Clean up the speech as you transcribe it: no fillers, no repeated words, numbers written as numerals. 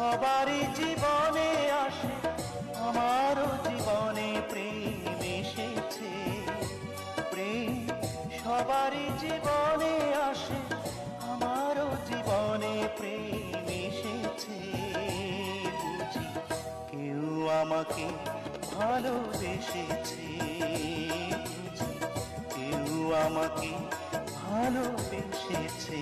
সবারই জীবনে আসে, আমারও জীবনে প্রেম এসেছে। প্রেম সবারই জীবনে আসে, আমারও জীবনে প্রেম এসেছে। বুঝি কেউ আমাকে ভালোবেসেছে, বুঝি কেউ আমাকে ভালোবেসেছে।